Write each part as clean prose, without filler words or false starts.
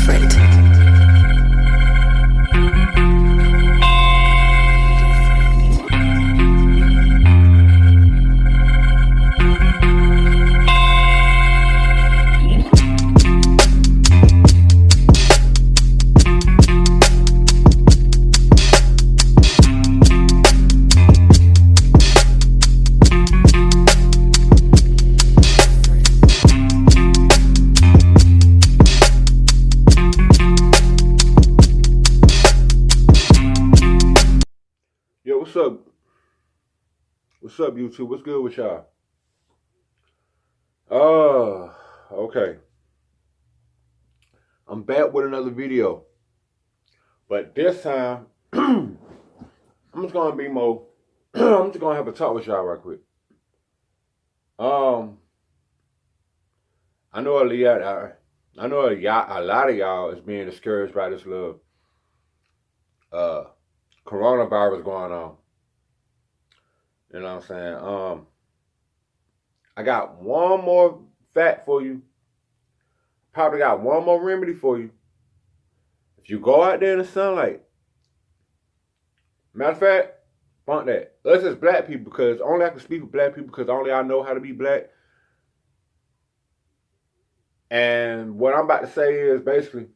different. Yo, what's up? What's up, YouTube? What's good with y'all? Okay. I'm back with another video. But this time, I'm just gonna be more, I'm just gonna have a talk with y'all right quick. I know a lot of y'all is being discouraged by this little coronavirus going on. You know what I'm saying? I got one more fact for you. Probably got one more remedy for you. If you go out there in the sunlight, matter of fact, funk that. Us as black people, because only I can speak for black people, because only I know how to be black. And what I'm about to say is basically,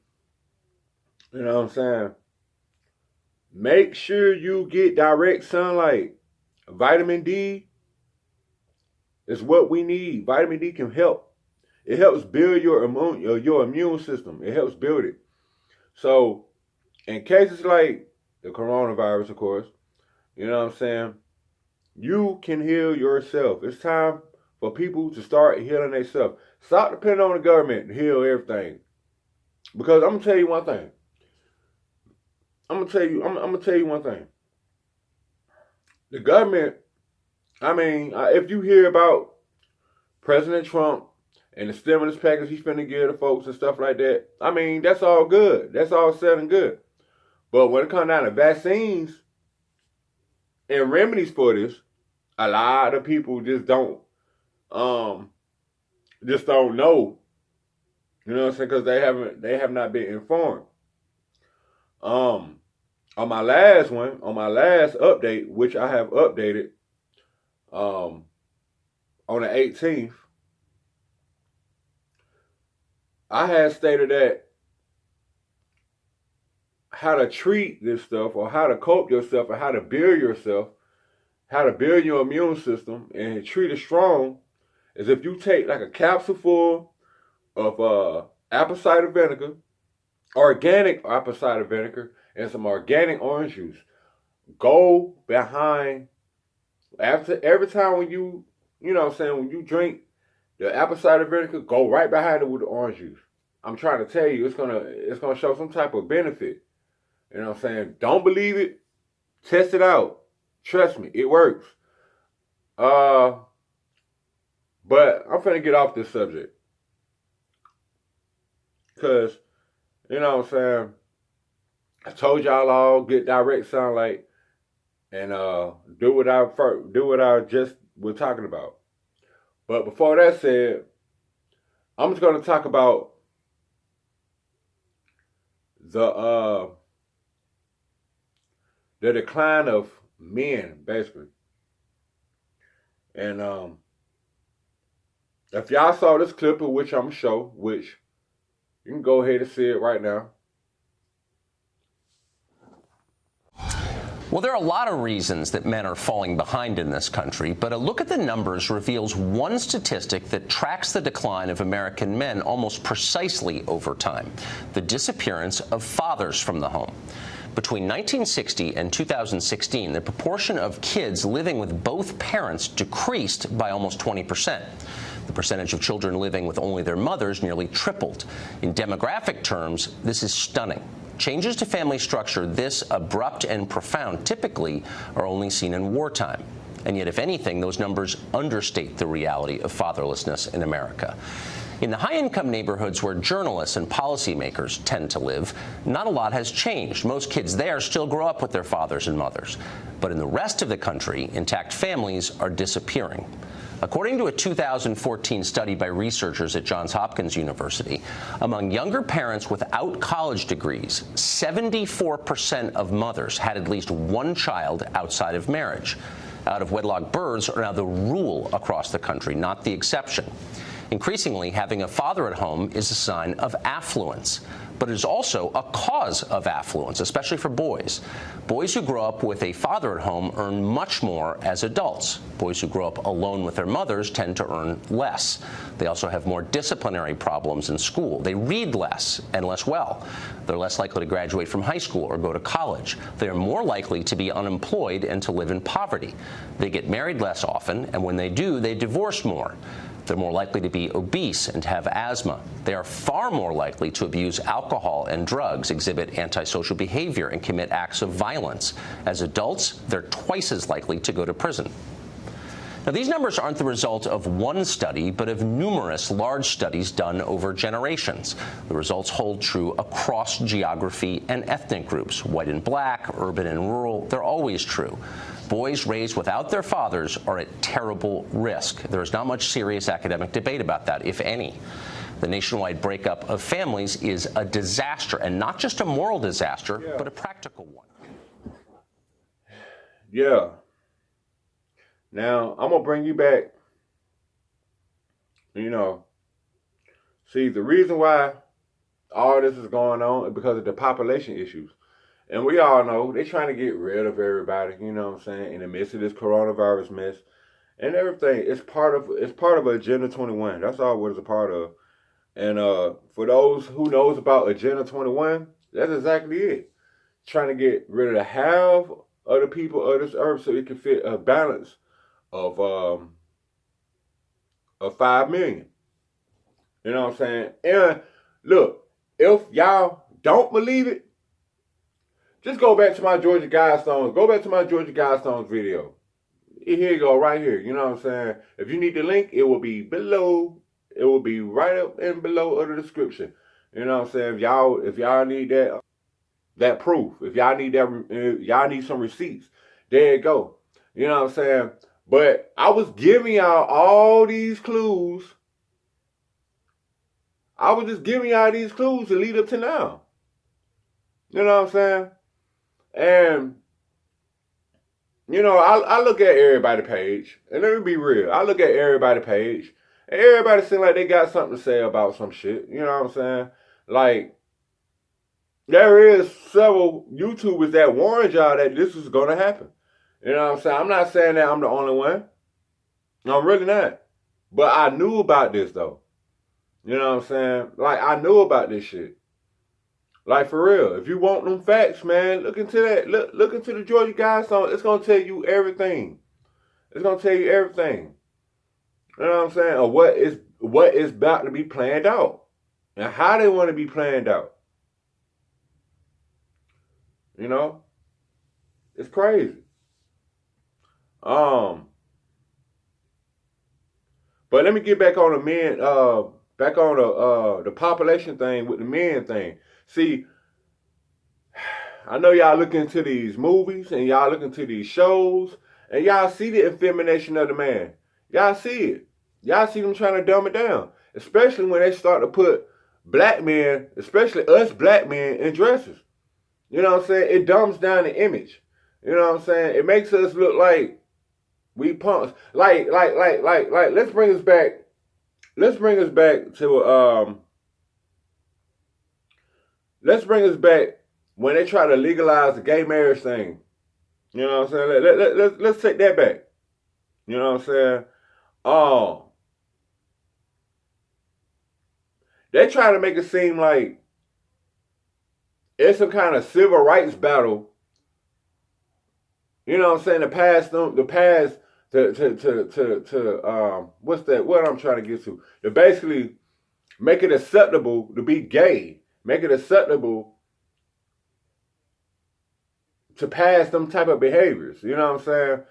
you know what I'm saying? Make sure you get direct sunlight. Vitamin D is what we need. Vitamin D can help. It helps build your immune system. It helps build it. So, in cases like the coronavirus, of course, you know what I'm saying? You can heal yourself. It's time for people to start healing themselves. Stop depending on the government to heal everything. Because I'm gonna tell you one thing. I'm gonna tell you one thing. The government, I mean, if you hear about President Trump and the stimulus package he's finna give to folks and stuff like that, I mean, that's all good. That's all said and good. But when it comes down to vaccines and remedies for this, a lot of people just don't know. You know what I'm saying? Because they have not been informed. On my last update, which I have updated on the 18th, I had stated that how to treat this stuff, or how to cope yourself, or how to build yourself, how to build your immune system and treat it strong, is if you take like a capsule full of apple cider vinegar, organic apple cider vinegar, and some organic orange juice. Go behind, every time when you know what I'm saying, when you drink the apple cider vinegar, go right behind it with the orange juice. I'm trying to tell you, it's gonna show some type of benefit. You know what I'm saying? Don't believe it, test it out. Trust me, it works. But I'm finna get off this subject. Because, you know what I'm saying, I told y'all all get direct sunlight and do what I just was talking about. But before that said, I'm just gonna talk about the decline of men, basically. And if y'all saw this clip, of which I'm gonna show, which you can go ahead and see it right now. Well, there are a lot of reasons that men are falling behind in this country, but a look at the numbers reveals one statistic that tracks the decline of American men almost precisely over time: the disappearance of fathers from the home. Between 1960 and 2016, the proportion of kids living with both parents decreased by almost 20%. The percentage of children living with only their mothers nearly tripled. In demographic terms, this is stunning. Changes to family structure this abrupt and profound typically are only seen in wartime. And yet, if anything, those numbers understate the reality of fatherlessness in America. In the high-income neighborhoods where journalists and policymakers tend to live, not a lot has changed. Most kids there still grow up with their fathers and mothers. But in the rest of the country, intact families are disappearing. According to a 2014 study by researchers at Johns Hopkins University, among younger parents without college degrees, 74% of mothers had at least one child outside of marriage. Out-of-wedlock births are now the rule across the country, not the exception. Increasingly, having a father at home is a sign of affluence, but it is also a cause of affluence, especially for boys. Boys who grow up with a father at home earn much more as adults. Boys who grow up alone with their mothers tend to earn less. They also have more disciplinary problems in school. They read less and less well. They're less likely to graduate from high school or go to college. They are more likely to be unemployed and to live in poverty. They get married less often, and when they do, they divorce more. They're more likely to be obese and have asthma. They are far more likely to abuse alcohol and drugs, exhibit antisocial behavior, and commit acts of violence. As adults, they're twice as likely to go to prison. Now, these numbers aren't the result of one study, but of numerous large studies done over generations. The results hold true across geography and ethnic groups. White and black, urban and rural, they're always true. Boys raised without their fathers are at terrible risk. There is not much serious academic debate about that, if any. The nationwide breakup of families is a disaster, and not just a moral disaster, but a practical one. Yeah. Now, I'm going to bring you back, see, the reason why all this is going on is because of the population issues. And we all know they're trying to get rid of everybody, you know what I'm saying, in the midst of this coronavirus mess and everything. It's part of Agenda 21. That's all what it's a part of. And for those who knows about Agenda 21, that's exactly it. Trying to get rid of the half of the people of this earth so it can fit a balance of 5 million. You know what I'm saying? And look, if y'all don't believe it, just go back to my Georgia Guidestones. Go back to my Georgia Guidestones video. Here you go, right here. You know what I'm saying? If you need the link, it will be below. It will be right up and below of the description. You know what I'm saying? If y'all need that proof, if y'all need y'all need some receipts, there you go. You know what I'm saying? But I was giving y'all all these clues. I was just giving y'all these clues to lead up to now. You know what I'm saying? And, I look at everybody's page, and let me be real. I look at everybody's page, and everybody seems like they got something to say about some shit. You know what I'm saying? Like, there is several YouTubers that warned y'all that this was going to happen. You know what I'm saying? I'm not saying that I'm the only one. I'm really not. But I knew about this, though. You know what I'm saying? Like, I knew about this shit. Like, for real, if you want them facts, man, look into that. Look into the Georgia Guidestones. It's going to tell you everything. It's going to tell you everything. You know what I'm saying? Or what is about to be planned out. And how they want to be planned out. You know? It's crazy. But let me get back on the men, back on the population thing with the men thing. See, I know y'all look into these movies and y'all look into these shows and y'all see the effemination of the man. Y'all see it. Y'all see them trying to dumb it down. Especially when they start to put black men, especially us black men, in dresses. You know what I'm saying? It dumbs down the image. You know what I'm saying? It makes us look like we punks. Like, let's bring us back. Let's bring us back to, let's bring us back when they try to legalize the gay marriage thing. You know what I'm saying? Let's take that back. You know what I'm saying? They try to make it seem like it's some kind of civil rights battle. You know what I'm saying? What's that? What I'm trying to get to? To basically make it acceptable to be gay. Make it acceptable to pass them type of behaviors. You know what I'm saying?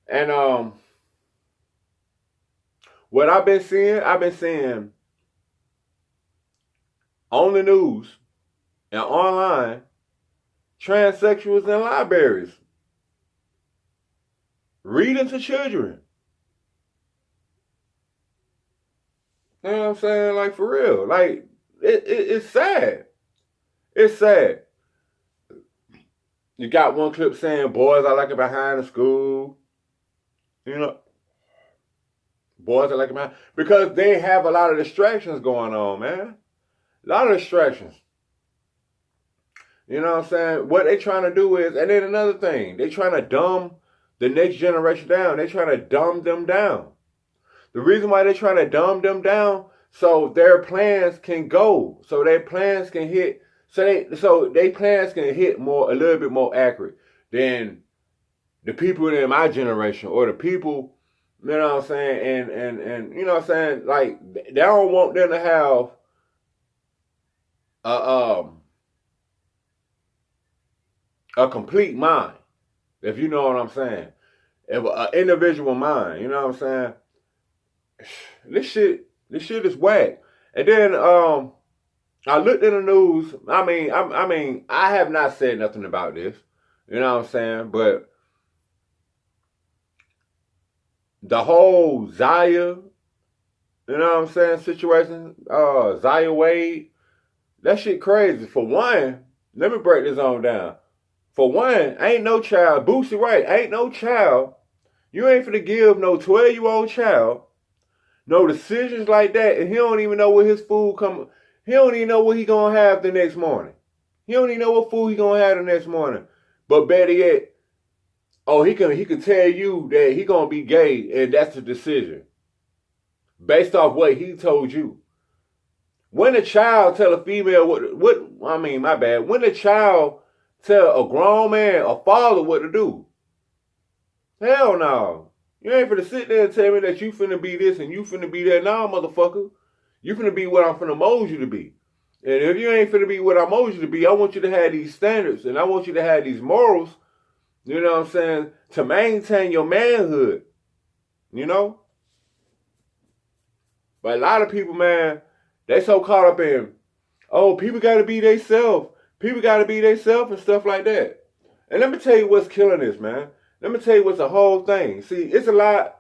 And what I've been seeing on the news and online, transsexuals in libraries reading to children. You know what I'm saying? Like, for real. Like, it's sad. It's sad. You got one clip saying boys are like it behind the school. You know, boys are like it behind. Because they have a lot of distractions going on, man. A lot of distractions. You know what I'm saying? What they trying to do is, and then another thing, they trying to dumb the next generation down. They trying to dumb them down. The reason why they're trying to dumb them down, so their plans can go, so their plans can hit, so they plans can hit more, a little bit more accurate than the people in my generation or the people, you know what I'm saying, and you know what I'm saying, like, they don't want them to have a complete mind, if you know what I'm saying, if an individual mind, you know what I'm saying. This shit is whack. And then I looked in the news. I mean, I have not said nothing about this. You know what I'm saying? But the whole Zaya, you know what I'm saying, situation, Zaya Wade, that shit crazy. For one, let me break this on down. For one, ain't no child, Boosie right, ain't no child. You ain't finna give no 12-year-old child no decisions like that, and he don't even know what his food come. He don't even know what he gonna have the next morning. He don't even know what food he gonna have the next morning. But better yet, oh, he can tell you that he gonna be gay, and that's the decision based off what he told you. When a child tell a female when a child tell a grown man, a father, what to do, hell no. You ain't finna sit there and tell me that you finna be this and you finna be that. Nah, motherfucker. You finna be what I'm finna mold you to be. And if you ain't finna be what I mold you to be, I want you to have these standards and I want you to have these morals, you know what I'm saying, to maintain your manhood. You know? But a lot of people, man, they so caught up in, oh, people gotta be they self. People gotta be they self and stuff like that. And let me tell you what's killing this, man. Let me tell you what's the whole thing. See, it's a lot.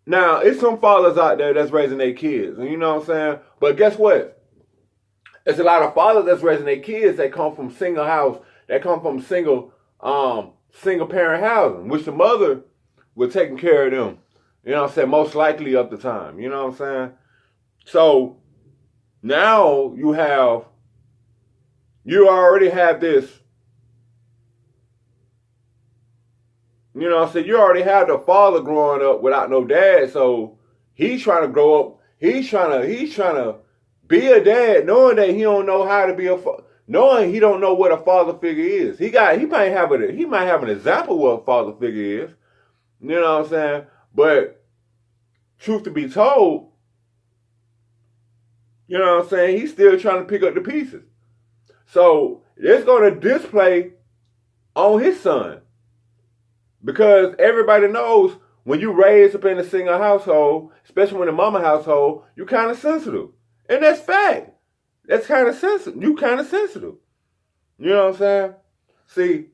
Now, it's some fathers out there that's raising their kids. And you know what I'm saying? But guess what? It's a lot of fathers that's raising their kids that come from single house. That come from single parent housing. Which the mother was taking care of them. You know what I'm saying? Most likely of the time. You know what I'm saying? So, now you already have this. You know what I'm saying? You already have the father growing up without no dad, so he's trying to grow up. He's trying to be a dad, knowing that he don't know how to be knowing he don't know what a father figure is. He might have an example of what a father figure is. You know what I'm saying? But truth to be told, you know what I'm saying, he's still trying to pick up the pieces. So it's going to display on his son. Because everybody knows when you raise up in a single household, especially in a mama household, you're kind of sensitive. And that's fact. That's kind of sensitive. You kind of sensitive. You know what I'm saying? See,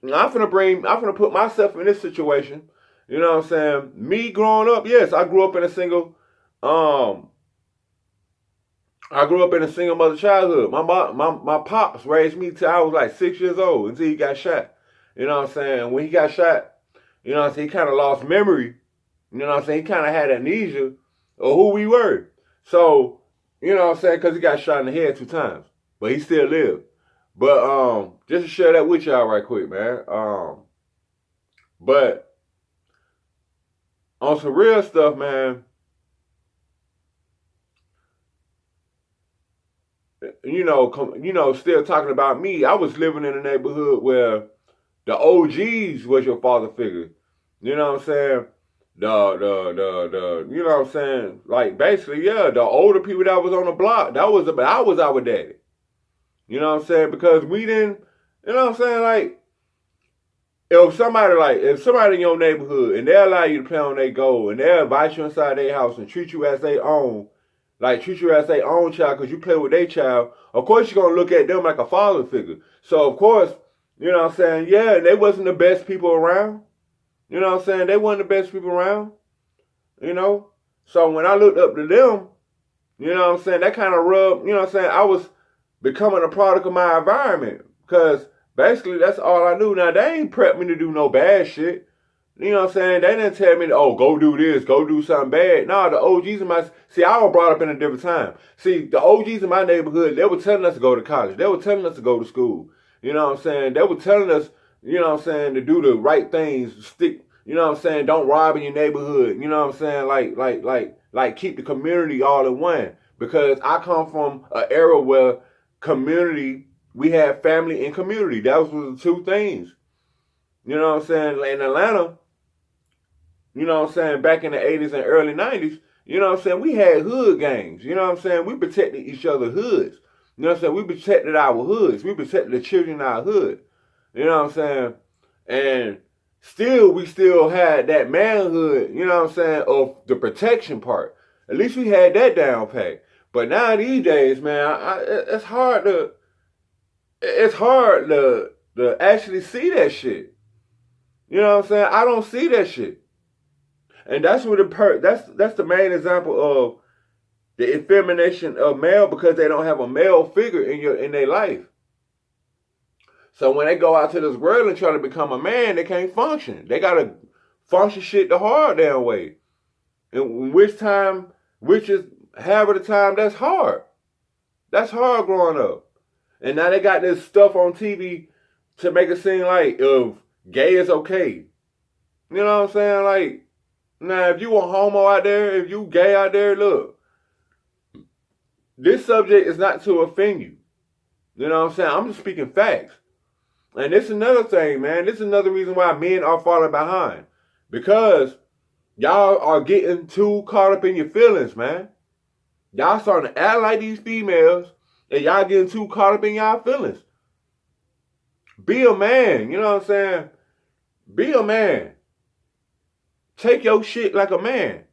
I'm finna put myself in this situation. You know what I'm saying? Me growing up, yes, I grew up in a single mother childhood. My pops raised me till I was like 6 years old until he got shot. You know what I'm saying? When he got shot, you know what I'm saying, he kind of lost memory. You know what I'm saying? He kind of had amnesia of who we were. So, you know what I'm saying? Because he got shot in the head 2 times. But he still lived. But just to share that with y'all right quick, man. But on some real stuff, man, you know, still talking about me, I was living in a neighborhood where the OGs was your father figure. You know what I'm saying? The you know what I'm saying? Like, basically, yeah, the older people that was on the block, I was our daddy. You know what I'm saying? Because we didn't, you know what I'm saying? Like, if somebody in your neighborhood and they allow you to play on their goal and they invite you inside their house and treat you as their own, child because you play with their child, of course you're going to look at them like a father figure. So, of course, you know what I'm saying? Yeah, they wasn't the best people around. You know what I'm saying? They weren't the best people around. You know? So when I looked up to them, You know what I'm saying? That kind of rub, you know what I'm saying? I was becoming a product of my environment because basically that's all I knew. Now, they ain't prepped me to do no bad shit. You know what I'm saying? They didn't tell me, oh, go do this, go do something bad. No, the OGs in my... See, I was brought up in a different time. See, the OGs in my neighborhood, they were telling us to go to college. They were telling us to go to school. You know what I'm saying? They were telling us, you know what I'm saying, to do the right things, stick, you know what I'm saying, don't rob in your neighborhood. You know what I'm saying? Like keep the community all in one. Because I come from an era where community, we had family and community. That was the two things. You know what I'm saying? In Atlanta, you know what I'm saying, back in the 80s and early 90s, you know what I'm saying, we had hood gangs. You know what I'm saying? We protected each other's hoods. You know what I'm saying? We protected our hoods. We protected the children in our hood. You know what I'm saying? And we still had that manhood, you know what I'm saying, of the protection part. At least we had that down pat. But now these days, man, it's hard to actually see that shit. You know what I'm saying? I don't see that shit. And that's what that's the main example of the effemination of male, because they don't have a male figure in their life. So when they go out to this world and try to become a man, they can't function. They gotta function shit the hard damn way. And which is half of the time, that's hard. That's hard growing up. And now they got this stuff on TV to make it seem like if gay is okay. You know what I'm saying? Like, now if you a homo out there, if you gay out there, look, this subject is not to offend you. You know what I'm saying? I'm just speaking facts. And this is another thing, man. This is another reason why men are falling behind. Because y'all are getting too caught up in your feelings, man. Y'all starting to act like these females, and y'all getting too caught up in y'all feelings. Be a man, you know what I'm saying? Be a man. Take your shit like a man.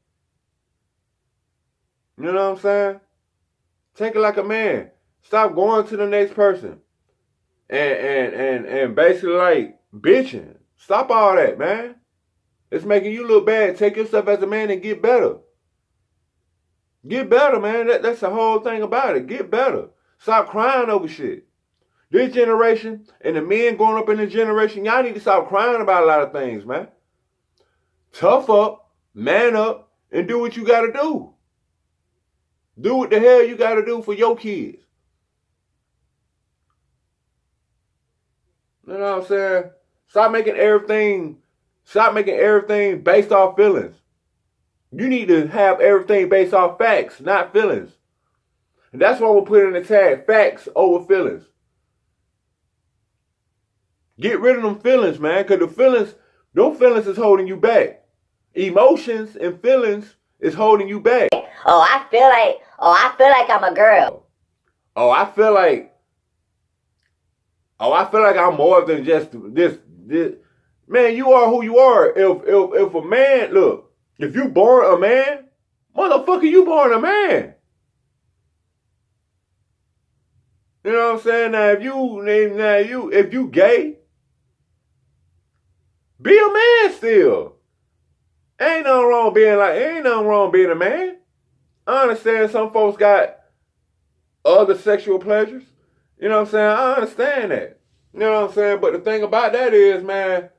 You know what I'm saying? Take it like a man. Stop going to the next person and basically like bitching. Stop all that, man. It's making you look bad. Take yourself as a man and get better. Get better, man. That's the whole thing about it. Get better. Stop crying over shit. This generation and the men growing up in this generation, y'all need to stop crying about a lot of things, man. Tough up, man up, and do what you gotta do. Do what the hell you gotta do for your kids. You know what I'm saying? Stop making everything based off feelings. You need to have everything based off facts, not feelings. And that's why we're putting in the tag, facts over feelings. Get rid of them feelings, man, because those feelings is holding you back. Emotions and feelings is holding you back. I feel like I'm a girl. I feel like I'm more than just this. Man, you are who you are. If a man, look, if you born a man, motherfucker, you born a man. You know what I'm saying? Now if you gay, be a man still. Ain't nothing wrong being a man. I understand some folks got other sexual pleasures. You know what I'm saying? I understand that. You know what I'm saying? But the thing about that is, man,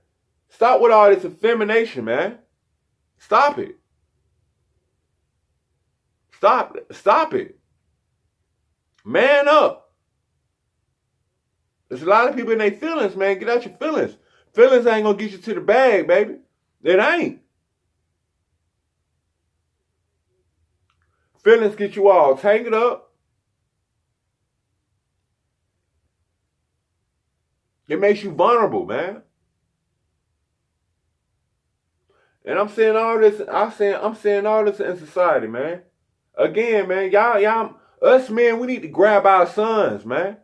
stop with all this effemination, man. Stop it. Stop it. Man up. There's a lot of people in their feelings, man. Get out your feelings. Feelings ain't gonna get you to the bag, baby. It ain't. Feelings get you all tangled up. It makes you vulnerable, man. And I'm saying all this. I'm saying all this in society, man. Again, man, y'all, us men, we need to grab our sons, man,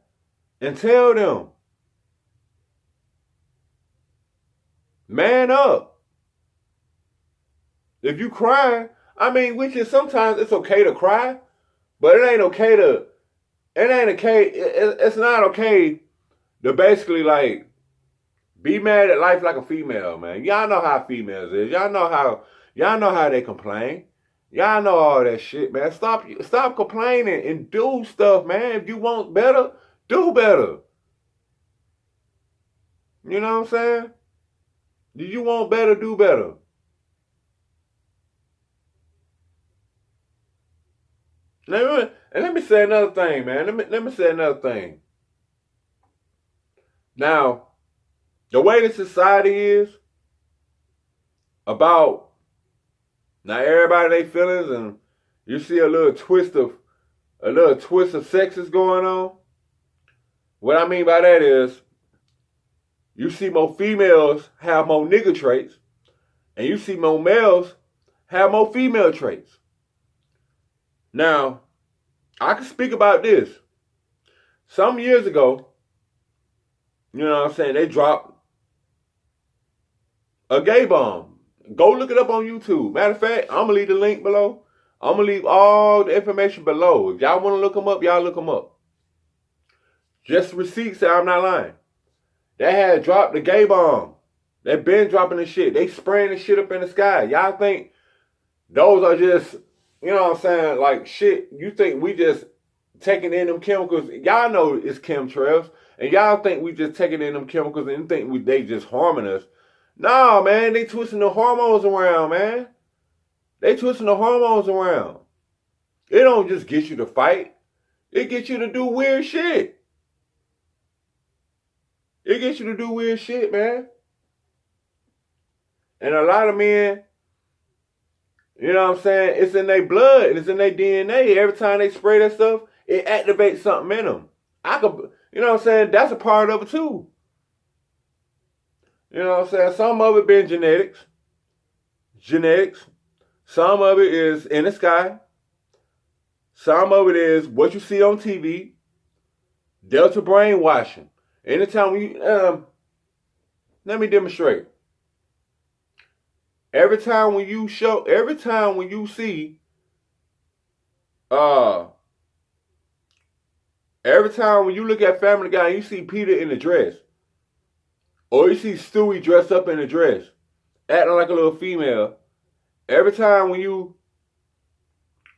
and tell them, man up. If you cry, I mean, which is sometimes it's okay to cry, but it's not okay to basically like be mad at life like a female, man. Y'all know how females is. Y'all know how they complain. Y'all know all that shit, man. Stop complaining and do stuff, man. If you want better, do better. You know what I'm saying? Do you want better, do better. Let me say another thing, man. Let me say another thing. Now, the way the society is about now everybody they feelings, and you see a little twist of sex is going on. What I mean by that is you see more females have more nigga traits, and you see more males have more female traits. Now, I can speak about this. Some years ago, you know what I'm saying, they dropped a gay bomb. Go look it up on YouTube. Matter of fact, I'm going to leave the link below. I'm going to leave all the information below. If y'all want to look them up, y'all look them up. Just receipts say I'm not lying. They had dropped the gay bomb. They been dropping the shit. They spraying the shit up in the sky. Y'all think those are just, you know what I'm saying, like shit, you think we just taking in them chemicals. Y'all know it's chemtrails. And y'all think we just taking in them chemicals and think they just harming us. Nah, man, they twisting the hormones around, man. They twisting the hormones around. It don't just get you to fight. It gets you to do weird shit. It gets you to do weird shit, man. And a lot of men, you know what I'm saying, it's in their blood and it's in their DNA. Every time they spray that stuff, it activates something in them. You know what I'm saying, that's a part of it too. You know what I'm saying, some of it been genetics. Some of it is in the sky. Some of it is what you see on TV. Delta brainwashing. Anytime let me demonstrate. Every time when you see, every time when you look at Family Guy and you see Peter in a dress, or you see Stewie dressed up in a dress, acting like a little female, every time when you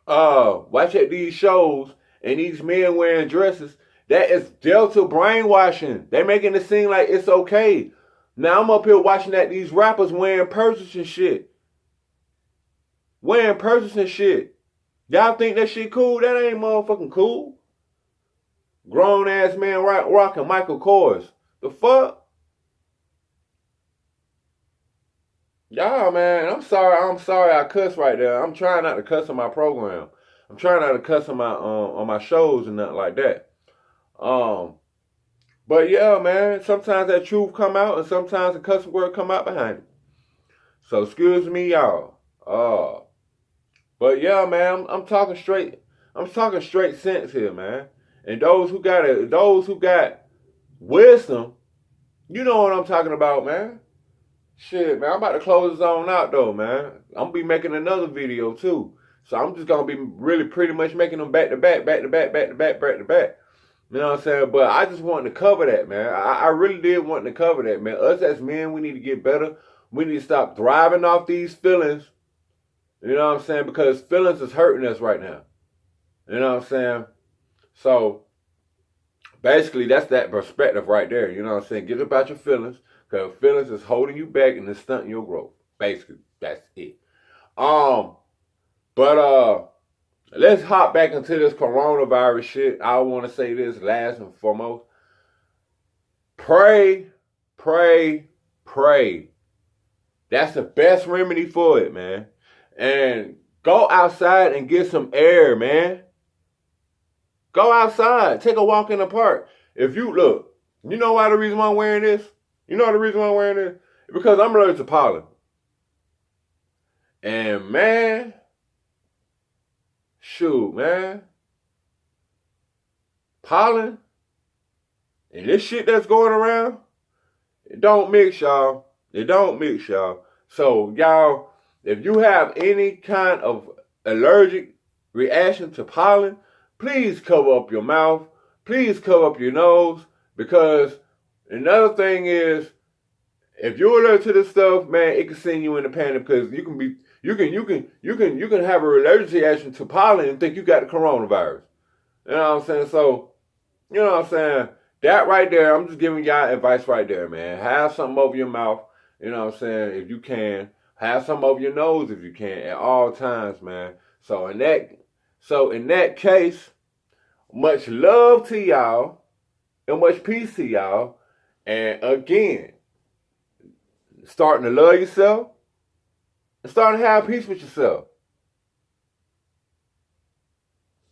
watch at these shows and these men wearing dresses, that is Delta brainwashing. They making it seem like it's okay. Now I'm up here watching that these rappers wearing purses and shit. Y'all think that shit cool? That ain't motherfucking cool. Grown ass man rocking Michael Kors. The fuck? Y'all, man, I'm sorry I cuss right there. I'm trying not to cuss on my program. I'm trying not to cuss on my shows and nothing like that. But yeah, man, sometimes that truth come out and sometimes the cuss word come out behind it. So excuse me, y'all. But yeah, man, I'm talking straight sense here, man. And those who got wisdom, you know what I'm talking about, man. Shit, man, I'm about to close this on out though, man. I'm gonna be making another video too. So I'm just gonna be really pretty much making them back to back. You know what I'm saying? But I just wanted to cover that, man. I really did want to cover that, man. Us as men, we need to get better. We need to stop thriving off these feelings. You know what I'm saying? Because feelings is hurting us right now. You know what I'm saying? So, basically, that's that perspective right there. You know what I'm saying? Get about your feelings. Because feelings is holding you back and it's stunting your growth. Basically, that's it. Let's hop back into this coronavirus shit. I want to say this last and foremost. Pray. That's the best remedy for it, man. And go outside and get some air, man. Go outside. Take a walk in the park. If you look, you know why the reason why I'm wearing this? You know the reason why I'm wearing this? Because I'm allergic to pollen. And man, shoot, man. Pollen and this shit that's going around, it don't mix, y'all. So, y'all, if you have any kind of allergic reaction to pollen, please cover up your mouth. Please cover up your nose. Because another thing is, if you're allergic to this stuff, man, it can send you into panic because You can have a allergic reaction to pollen and think you got the coronavirus. You know what I'm saying? So, you know what I'm saying? That right there, I'm just giving y'all advice right there, man. Have something over your mouth, you know what I'm saying, if you can. Have something over your nose if you can at all times, man. So in that case, much love to y'all and much peace to y'all. And again, starting to love yourself and starting to have peace with yourself.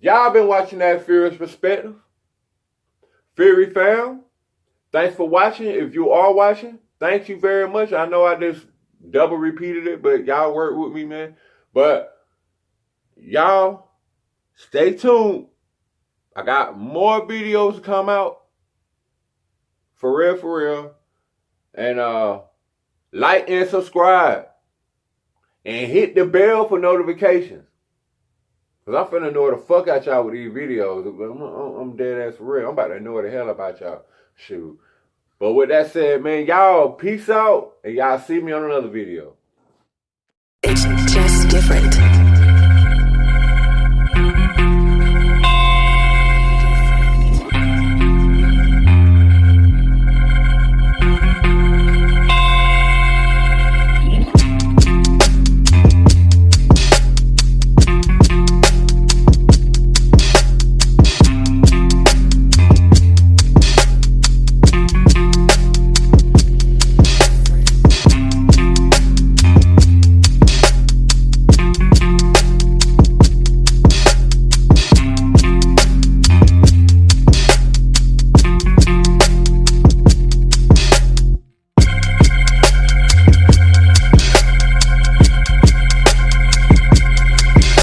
Y'all been watching that Furious Perspective. Fury fam, thanks for watching. If you are watching, thank you very much. I know I just double repeated it, but y'all work with me, man. But y'all, stay tuned. I got more videos to come out. For real. And like and subscribe. And hit the bell for notifications. Because I'm finna annoy the fuck out y'all with these videos. I'm dead ass for real. I'm about to annoy the hell about y'all. Shoot. But with that said, man, y'all peace out. And y'all see me on another video.